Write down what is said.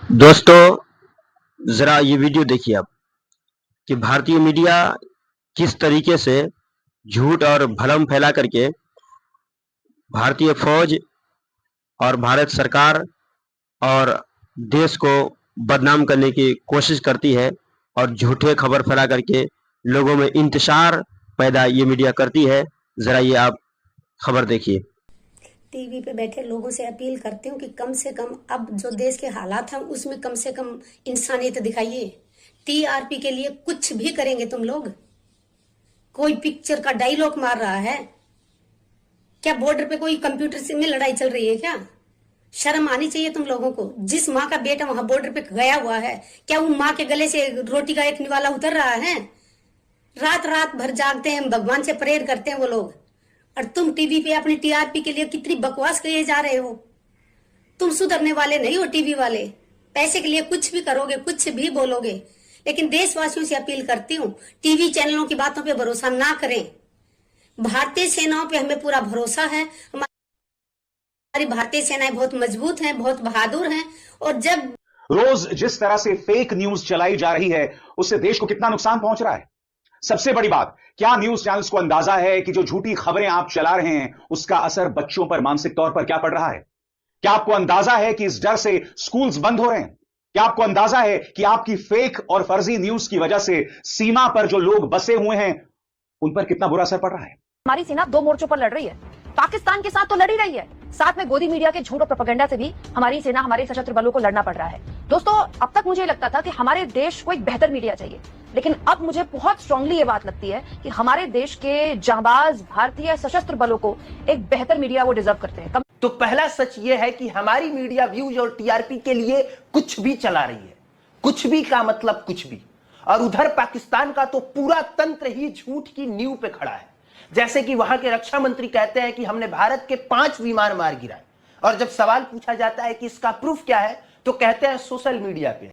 दोस्तों, जरा ये वीडियो देखिए आप कि भारतीय मीडिया किस तरीके से झूठ और भ्रम फैला करके भारतीय फौज और भारत सरकार और देश को बदनाम करने की कोशिश करती है और झूठे खबर फैला करके लोगों में इंतशार पैदा ये मीडिया करती है। जरा ये आप खबर देखिए। टीवी पे बैठे लोगों से अपील करती हूँ कि कम से कम अब जो देश के हालात हैं उसमें कम से कम इंसानियत दिखाइए। टीआरपी के लिए कुछ भी करेंगे तुम लोग। कोई पिक्चर का डायलॉग मार रहा है क्या? बॉर्डर पे कोई कंप्यूटर से में लड़ाई चल रही है क्या? शर्म आनी चाहिए तुम लोगों को। जिस माँ का बेटा वहां बॉर्डर पे गया हुआ है, क्या वो माँ के गले से रोटी का एक निवाला उतर रहा है? रात रात भर जागते हैं, भगवान से प्रेयर करते हैं वो लोग, और तुम टीवी पे अपनी टीआरपी के लिए कितनी बकवास किए जा रहे हो। तुम सुधरने वाले नहीं हो टीवी वाले। पैसे के लिए कुछ भी करोगे, कुछ भी बोलोगे, लेकिन देशवासियों से अपील करती हूँ टीवी चैनलों की बातों पे भरोसा ना करें। भारतीय सेनाओं पे हमें पूरा भरोसा है। हमारी भारतीय सेनाएं बहुत मजबूत हैं, बहुत बहादुर हैं, और जब रोज जिस तरह से फेक न्यूज चलाई जा रही है उससे देश को कितना नुकसान पहुंच रहा है। सबसे बड़ी बात, क्या न्यूज चैनल्स को अंदाजा है कि जो झूठी खबरें आप चला रहे हैं उसका असर बच्चों पर मानसिक तौर पर क्या पड़ रहा है? क्या आपको अंदाजा है कि इस डर से स्कूल्स बंद हो रहे हैं? क्या आपको अंदाजा है कि आपकी फेक और फर्जी न्यूज की वजह से सीमा पर जो लोग बसे हुए हैं उन पर कितना बुरा असर पड़ रहा है? हमारी सेना दो मोर्चों पर लड़ रही है। पाकिस्तान के साथ तो लड़ ही रही है, साथ में गोदी मीडिया के झूठ और प्रोपेगेंडा से भी हमारी सेना, हमारे सशस्त्र बलों को लड़ना पड़ रहा है। दोस्तों, अब तक मुझे लगता था कि हमारे देश को एक बेहतर मीडिया चाहिए, लेकिन अब मुझे बहुत स्ट्रांगली ये बात लगती है कि हमारे देश के जांबाज भारतीय सशस्त्र बलों को एक बेहतर मीडिया वो डिजर्व करते हैं। तो पहला सच ये है कि हमारी मीडिया व्यूज और टीआरपी के लिए कुछ भी चला रही है। कुछ भी का मतलब कुछ भी। और उधर पाकिस्तान का तो पूरा तंत्र ही झूठ की नींव पे खड़ा है। जैसे कि वहां के रक्षा मंत्री कहते हैं कि हमने भारत के 5 विमान मार गिराए, और जब सवाल पूछा जाता है कि इसका प्रूफ क्या है तो कहते हैं सोशल मीडिया पे।